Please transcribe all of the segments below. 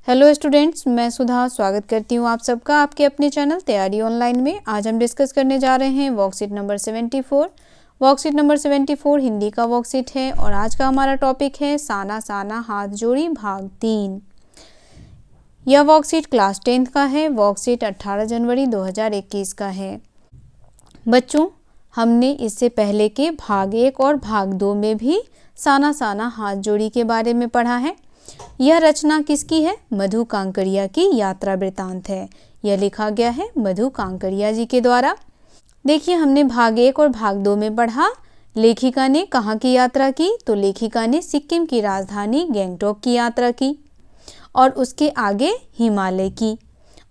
Hello students, मैं सुधा स्वागत करती हूँ आप सबका आपके अपने चैनल तैयारी ऑनलाइन में। आज हम डिस्कस करने जा रहे हैं worksheet number 74। Worksheet number 74 Hindi का वर्कशीट है और आज का हमारा टॉपिक है साना साना हाथ जोड़ी भाग 3। यह वर्कशीट क्लास 10th का है। वर्कशीट 18 जनवरी 2021 का है। बच्चों, हमने इससे पहले के भाग 1 और भाग 2 में भी साना साना हाथ जोड़ी के बारे में पढ़ा है। यह रचना किसकी है? मधु कांकरिया की यात्रा वृत्तांत है। यह लिखा गया है मधु कांकरिया जी के द्वारा। देखिए, हमने भाग 1 और भाग 2 में पढ़ा लेखिका ने कहाँ की यात्रा की, तो लेखिका ने सिक्किम की राजधानी गैंगटॉक की यात्रा की और उसके आगे हिमालय की,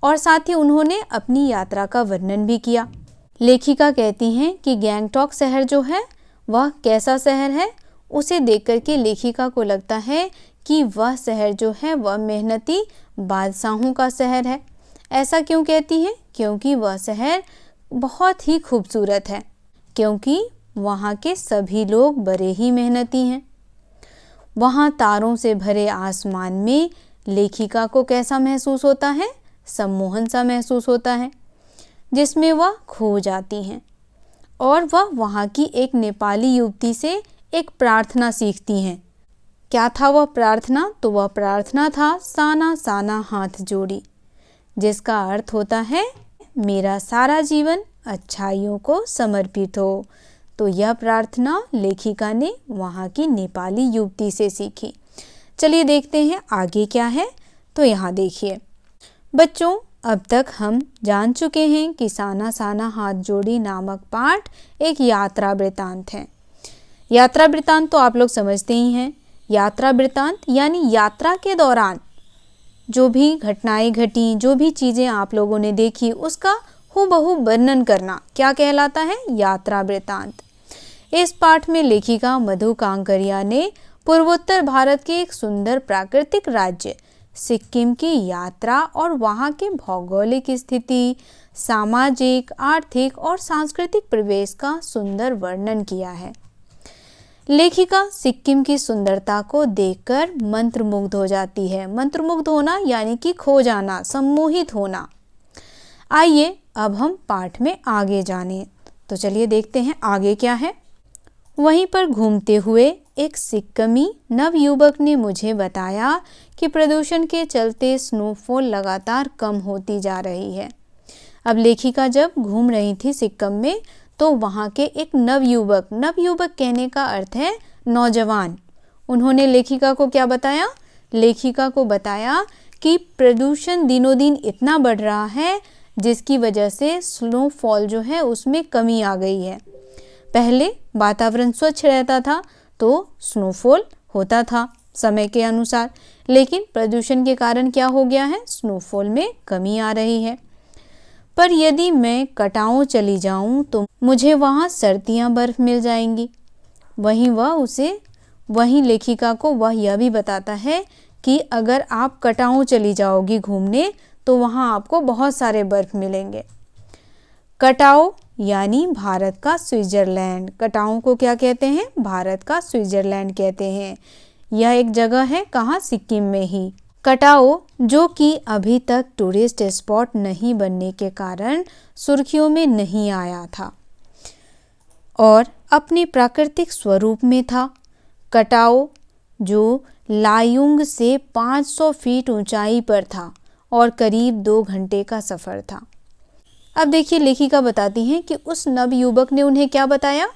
और साथ ही उन्होंने अपनी यात्रा का वर्णन भी किया। लेखिका कहती हैं कि गैंगटॉक शहर जो है वह कैसा शहर है, उसे देख कर के लेखिका को लगता है कि वह शहर जो है वह मेहनती बादशाहों का शहर है। ऐसा क्यों कहती हैं? क्योंकि वह शहर बहुत ही खूबसूरत है, क्योंकि वहाँ के सभी लोग बड़े ही मेहनती हैं। वहाँ तारों से भरे आसमान में लेखिका को कैसा महसूस होता है? सम्मोहन सा महसूस होता है, जिसमें वह खो जाती हैं और वह वहाँ की एक नेपाली युवती से एक प्रार्थना सीखती हैं। क्या था वह प्रार्थना? तो वह प्रार्थना था साना साना हाथ जोड़ी, जिसका अर्थ होता है मेरा सारा जीवन अच्छाइयों को समर्पित हो। तो यह प्रार्थना लेखिका ने वहाँ की नेपाली युवती से सीखी। चलिए देखते हैं आगे क्या है। तो यहाँ देखिए बच्चों, अब तक हम जान चुके हैं कि साना साना हाथ जोड़ी नामक पाठ एक यात्रा वृत्तांत है। यात्रा वृत्तांत तो आप लोग समझते ही हैं। यात्रा वृत्तांत यानी यात्रा के दौरान जो भी घटनाएं घटी, जो भी चीज़ें आप लोगों ने देखी, उसका हूबहू वर्णन करना क्या कहलाता है? यात्रा वृत्तांत। इस पाठ में लेखिका मधु कांकरिया ने पूर्वोत्तर भारत के एक सुंदर प्राकृतिक राज्य सिक्किम की यात्रा और वहाँ के भौगोलिक स्थिति, सामाजिक, आर्थिक और सांस्कृतिक परिवेश का सुंदर वर्णन किया है। लेखिका सिक्किम की सुंदरता को देखकर मंत्रमुग्ध हो जाती है। मंत्रमुग्ध होना यानी कि खो जाना, सम्मोहित होना। आइए अब हम पाठ में आगे जानें। तो चलिए देखते हैं आगे क्या है। वहीं पर घूमते हुए एक सिक्किमी नवयुवक ने मुझे बताया कि प्रदूषण के चलते स्नोफॉल लगातार कम होती जा रही है। अब लेखिका जब घूम रही थी सिक्किम में, तो वहाँ के एक नवयुवक, नवयुवक कहने का अर्थ है नौजवान, उन्होंने लेखिका को क्या बताया? लेखिका को बताया कि प्रदूषण दिनों दिन इतना बढ़ रहा है जिसकी वजह से स्नोफॉल जो है उसमें कमी आ गई है। पहले वातावरण स्वच्छ रहता था तो स्नोफॉल होता था समय के अनुसार, लेकिन प्रदूषण के कारण क्या हो गया है? स्नोफॉल में कमी आ रही है। पर यदि मैं कटाओं चली जाऊं तो मुझे वहाँ सर्दियाँ बर्फ मिल जाएंगी। वहीं लेखिका को वह यह भी बताता है कि अगर आप कटाओं चली जाओगी घूमने तो वहाँ आपको बहुत सारे बर्फ मिलेंगे। कटाओ यानी भारत का स्विट्जरलैंड। कटाओं को क्या कहते हैं? भारत का स्विट्जरलैंड कहते हैं। यह एक जगह है, कहाँ? सिक्किम में ही। कटाओ जो कि अभी तक टूरिस्ट स्पॉट नहीं बनने के कारण सुर्खियों में नहीं आया था और अपने प्राकृतिक स्वरूप में था। कटाओ जो लायुंग से 500 फीट ऊंचाई पर था और करीब 2 घंटे का सफ़र था। अब देखिए लेखिका बताती हैं कि उस नवयुवक ने उन्हें क्या बताया?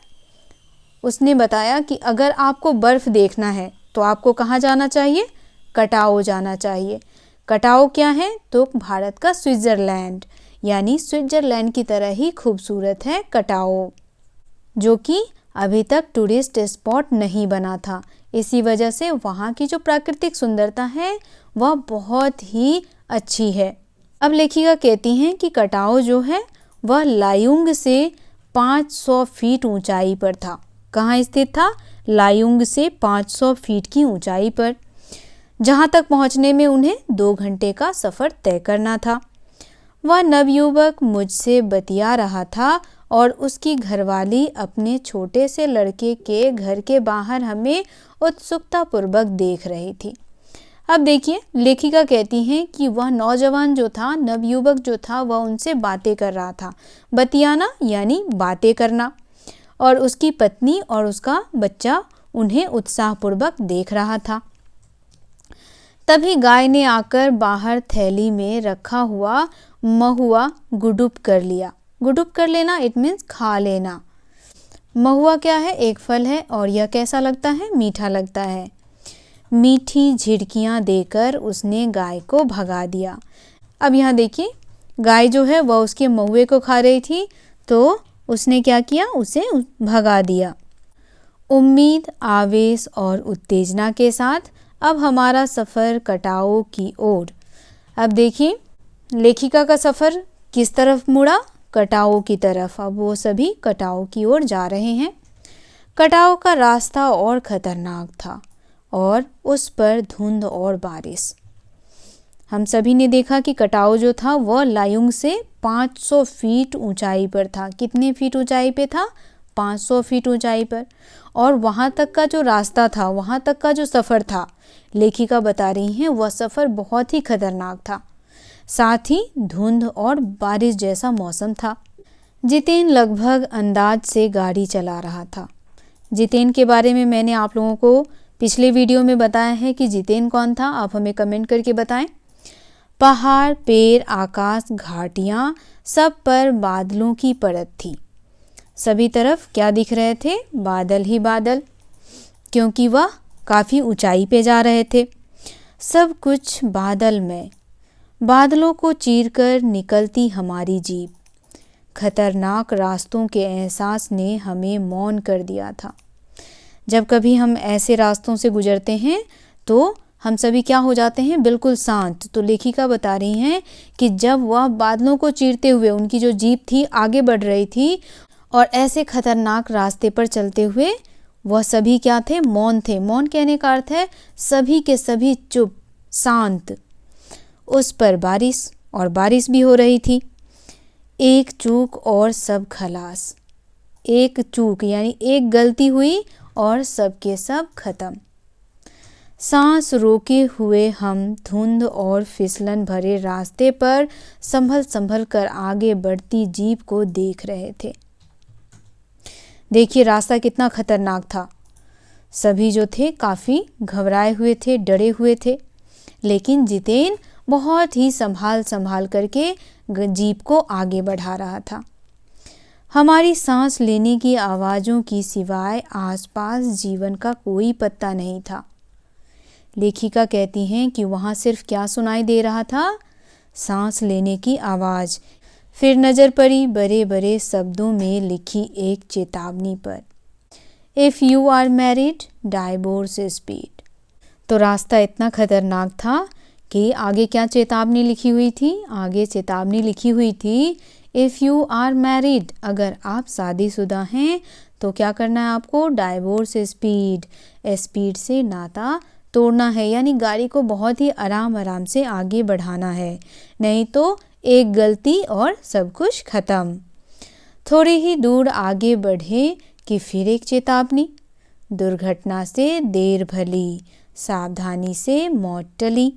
उसने बताया कि अगर आपको बर्फ़ देखना है तो आपको कहाँ जाना चाहिए? कटाओ जाना चाहिए। कटाओ क्या है? तो भारत का स्विट्जरलैंड, यानी स्विट्जरलैंड की तरह ही खूबसूरत है कटाओ, जो कि अभी तक टूरिस्ट स्पॉट नहीं बना था। इसी वजह से वहाँ की जो प्राकृतिक सुंदरता है वह बहुत ही अच्छी है। अब लेखिका कहती हैं कि कटाओ जो है वह लायुंग से 500 फीट ऊंचाई पर था। कहाँ स्थित था? लायुंग से 500 फीट की ऊंचाई पर, जहाँ तक पहुँचने में उन्हें 2 घंटे का सफ़र तय करना था। वह नवयुवक मुझसे बतिया रहा था और उसकी घरवाली अपने छोटे से लड़के के घर के बाहर हमें उत्सुकतापूर्वक देख रही थी। अब देखिए लेखिका कहती हैं कि वह नौजवान जो था, नवयुवक जो था, वह उनसे बातें कर रहा था। बतियाना यानी बातें करना। और उसकी पत्नी और उसका बच्चा उन्हें उत्साहपूर्वक देख रहा था। तभी गाय ने आकर बाहर थैली में रखा हुआ महुआ गुडुप कर लिया। गुडुप कर लेना इट मीन्स खा लेना। महुआ क्या है? एक फल है और यह कैसा लगता है? मीठा लगता है। मीठी झिड़कियां देकर उसने गाय को भगा दिया। अब यहाँ देखिए गाय जो है वह उसके महुए को खा रही थी, तो उसने क्या किया? उसे भगा दिया। उम्मीद, आवेश और उत्तेजना के साथ अब हमारा सफ़र कटाव की ओर। अब देखिए लेखिका का सफ़र किस तरफ मुड़ा? कटाव की तरफ। अब वो सभी कटाव की ओर जा रहे हैं। कटाव का रास्ता और खतरनाक था और उस पर धुंध और बारिश। हम सभी ने देखा कि कटाव जो था वह लायुंग से 500 फीट ऊंचाई पर था। कितने फीट ऊंचाई पे था? 500 फीट ऊंचाई पर। और वहाँ तक का जो रास्ता था, वहाँ तक का जो सफ़र था, लेखिका बता रही हैं वह सफ़र बहुत ही खतरनाक था। साथ ही धुंध और बारिश जैसा मौसम था। जितेन लगभग अंदाज से गाड़ी चला रहा था। जितेन के बारे में मैंने आप लोगों को पिछले वीडियो में बताया है कि जितेन कौन था। आप हमें कमेंट करके बताएं। पहाड़, पेड़, आकाश, घाटियाँ, सब पर बादलों की परत थी। सभी तरफ क्या दिख रहे थे? बादल ही बादल, क्योंकि वह काफ़ी ऊंचाई पे जा रहे थे। सब कुछ बादल में। बादलों को चीरकर निकलती हमारी जीप। खतरनाक रास्तों के एहसास ने हमें मौन कर दिया था। जब कभी हम ऐसे रास्तों से गुजरते हैं तो हम सभी क्या हो जाते हैं? बिल्कुल शांत। तो लेखिका बता रही हैं कि जब वह बादलों को चीरते हुए उनकी जो जीप थी आगे बढ़ रही थी और ऐसे खतरनाक रास्ते पर चलते हुए वह सभी क्या थे? मौन थे। मौन कहने का अर्थ है सभी के सभी चुप, शांत। उस पर बारिश, और बारिश भी हो रही थी। एक चूक और सब खलास। एक चूक यानी एक गलती हुई और सब के सब खत्म। सांस रोके हुए हम धुंध और फिसलन भरे रास्ते पर संभल संभल कर आगे बढ़ती जीप को देख रहे थे। देखिए रास्ता कितना खतरनाक था। सभी जो थे काफ़ी घबराए हुए थे, डरे हुए थे, लेकिन जितेन बहुत ही संभाल संभाल करके जीप को आगे बढ़ा रहा था। हमारी सांस लेने की आवाज़ों की सिवाय आसपास जीवन का कोई पत्ता नहीं था। लेखिका कहती हैं कि वहाँ सिर्फ क्या सुनाई दे रहा था? सांस लेने की आवाज़। फिर नज़र पड़ी बड़े बड़े शब्दों में लिखी एक चेतावनी पर, if you are married, divorce speed. तो रास्ता इतना खतरनाक था कि आगे क्या चेतावनी लिखी हुई थी? आगे चेतावनी लिखी हुई थी, इफ़ यू आर मैरिड, अगर आप शादीशुदा हैं तो क्या करना है आपको? डाइवोर्स स्पीड, स्पीड से नाता तोड़ना है, यानी गाड़ी को बहुत ही आराम आराम से आगे बढ़ाना है, नहीं तो एक गलती और सब कुछ खत्म। थोड़ी ही दूर आगे बढ़े कि फिर एक चेतावनी, दुर्घटना से देर भली, सावधानी से मौत टली।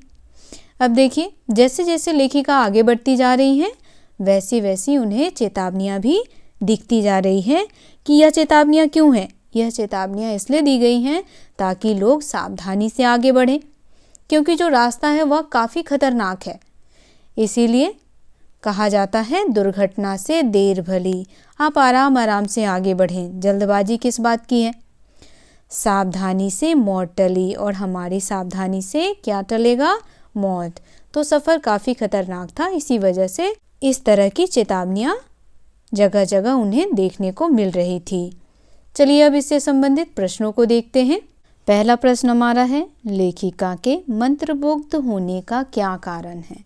अब देखिए जैसे जैसे लेखिका आगे बढ़ती जा रही हैं वैसी वैसी उन्हें चेतावनियाँ भी दिखती जा रही हैं कि यह चेतावनियाँ क्यों हैं? यह चेतावनियाँ इसलिए दी गई हैं ताकि लोग सावधानी से आगे बढ़ें, क्योंकि जो रास्ता है वह काफ़ी खतरनाक है। इसीलिए कहा जाता है दुर्घटना से देर भली, आप आराम आराम से आगे बढ़ें। जल्दबाजी किस बात की है? सावधानी से मौत टली, और हमारी सावधानी से क्या टलेगा? मौत। तो सफ़र काफ़ी खतरनाक था, इसी वजह से इस तरह की चेतावनियाँ जगह जगह उन्हें देखने को मिल रही थी। चलिए अब इससे संबंधित प्रश्नों को देखते हैं। पहला प्रश्न हमारा है, लेखिका के मंत्रमुग्ध होने का क्या कारण है?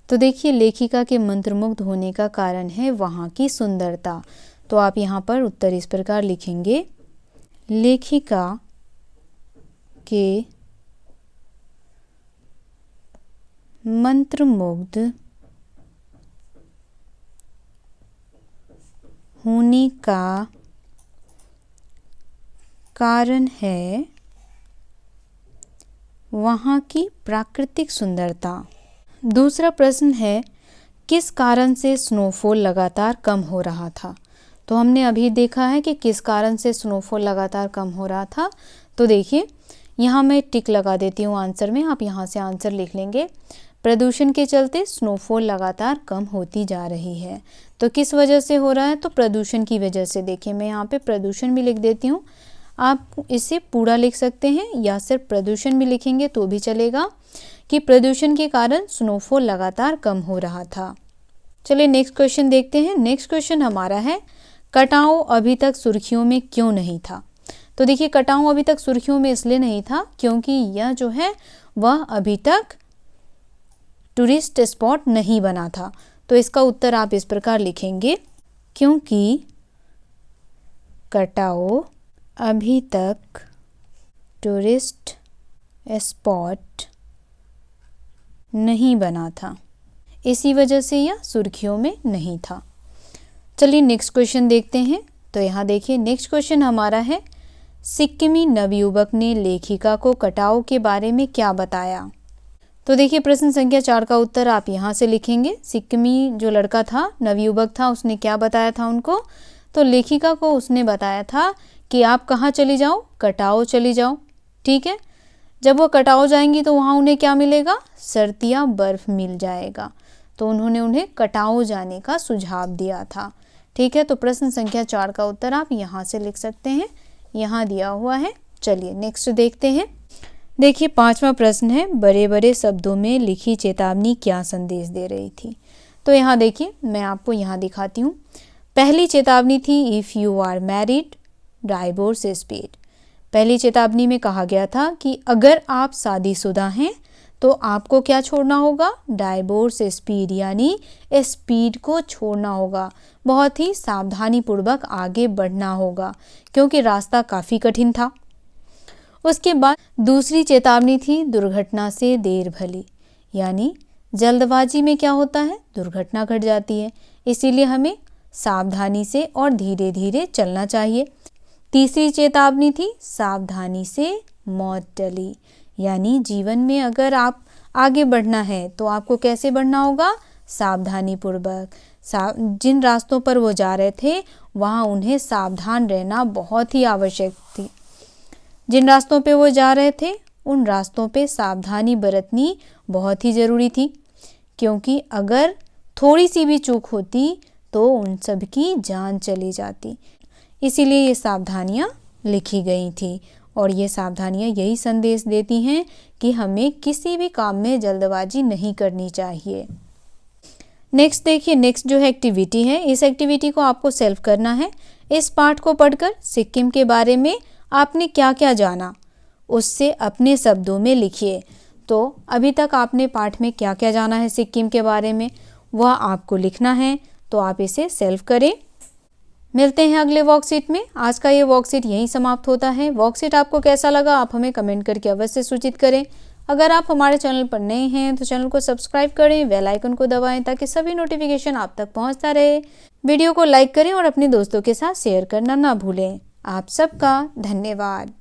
तो देखिए लेखिका के मंत्रमुग्ध होने का कारण है वहाँ की सुंदरता। तो आप यहाँ पर उत्तर इस प्रकार लिखेंगे, लेखिका के मंत्रमुग्ध होने का कारण है वहाँ की प्राकृतिक सुंदरता। दूसरा प्रश्न है, किस कारण से स्नोफॉल लगातार कम हो रहा था? तो हमने अभी देखा है कि किस कारण से स्नोफॉल लगातार कम हो रहा था। तो देखिए, यहाँ मैं टिक लगा देती हूँ आंसर में, आप यहाँ से आंसर लिख लेंगे। प्रदूषण के चलते स्नोफॉल लगातार कम होती जा रही है। तो किस वजह से हो रहा है? तो प्रदूषण की वजह से। देखिए, मैं यहाँ पे प्रदूषण भी लिख देती हूँ, आप इसे पूरा लिख सकते हैं या सिर्फ प्रदूषण भी लिखेंगे तो भी चलेगा, कि प्रदूषण के कारण स्नोफॉल लगातार कम हो रहा था। चलिए नेक्स्ट क्वेश्चन देखते हैं। नेक्स्ट क्वेश्चन हमारा है, कटाव अभी तक सुर्खियों में क्यों नहीं था? तो देखिए, कटाव अभी तक सुर्खियों में इसलिए नहीं था क्योंकि यह जो है वह अभी तक टूरिस्ट स्पॉट नहीं बना था। तो इसका उत्तर आप इस प्रकार लिखेंगे, क्योंकि कटाव अभी तक टूरिस्ट स्पॉट नहीं बना था, इसी वजह से यह सुर्खियों में नहीं था। चलिए नेक्स्ट क्वेश्चन देखते हैं। तो यहाँ देखिए, नेक्स्ट क्वेश्चन हमारा है, सिक्किमी नवयुवक ने लेखिका को कटाव के बारे में क्या बताया? तो देखिए, प्रश्न संख्या 4 का उत्तर आप यहाँ से लिखेंगे। सिक्किमी जो लड़का था, नवयुवक था, उसने क्या बताया था उनको? तो लेखिका को उसने बताया था कि आप कहाँ चली जाओ? कटाव चली जाओ। ठीक है, जब वो कटाव जाएंगी तो वहाँ उन्हें क्या मिलेगा? सर्दियाँ बर्फ मिल जाएगा। तो उन्होंने उन्हें कटाव जाने का सुझाव दिया था। ठीक है, तो प्रश्न संख्या 4 का उत्तर आप यहाँ से लिख सकते हैं, यहाँ दिया हुआ है। चलिए नेक्स्ट देखते हैं। देखिए, 5वां प्रश्न है, बड़े बड़े शब्दों में लिखी चेतावनी क्या संदेश दे रही थी? तो यहाँ देखिए, मैं आपको यहाँ दिखाती हूँ। पहली चेतावनी थी, if you are married divorce speed. पहली चेतावनी में कहा गया था कि अगर आप शादीशुदा हैं तो आपको क्या छोड़ना होगा? डाइवोर्स स्पीड, यानी स्पीड को छोड़ना होगा, बहुत ही सावधानी पूर्वक आगे बढ़ना होगा, क्योंकि रास्ता काफ़ी कठिन था। उसके बाद दूसरी चेतावनी थी, दुर्घटना से देर भली, यानी जल्दबाजी में क्या होता है? दुर्घटना घट जाती है, इसीलिए हमें सावधानी से और धीरे धीरे चलना चाहिए। तीसरी चेतावनी थी, सावधानी से मौत टली, यानी जीवन में अगर आप आगे बढ़ना है तो आपको कैसे बढ़ना होगा? सावधानी पूर्वक। जिन रास्तों पर वो जा रहे थे वहाँ उन्हें सावधान रहना बहुत ही आवश्यक थी। जिन रास्तों पे वो जा रहे थे उन रास्तों पे सावधानी बरतनी बहुत ही ज़रूरी थी, क्योंकि अगर थोड़ी सी भी चूक होती तो उन सब की जान चली जाती। इसीलिए ये सावधानियाँ लिखी गई थी, और ये सावधानियाँ यही संदेश देती हैं कि हमें किसी भी काम में जल्दबाजी नहीं करनी चाहिए। नेक्स्ट देखिए, नेक्स्ट जो है एक्टिविटी है, इस एक्टिविटी को आपको सेल्फ करना है। इस पाठ को पढ़कर सिक्किम के बारे में आपने क्या क्या जाना, उससे अपने शब्दों में लिखिए। तो अभी तक आपने पाठ में क्या क्या जाना है सिक्किम के बारे में, वह आपको लिखना है। तो आप इसे सेल्फ करें। मिलते हैं अगले वर्कशीट में। आज का ये वर्कशीट यहीं समाप्त होता है। वर्कशीट आपको कैसा लगा आप हमें कमेंट करके अवश्य सूचित करें। अगर आप हमारे चैनल पर नए हैं तो चैनल को सब्सक्राइब करें, बेल आइकन को दबाएं ताकि सभी नोटिफिकेशन आप तक पहुंचता रहे। वीडियो को लाइक करें और अपने दोस्तों के साथ शेयर करना ना भूलें। आप सबका धन्यवाद।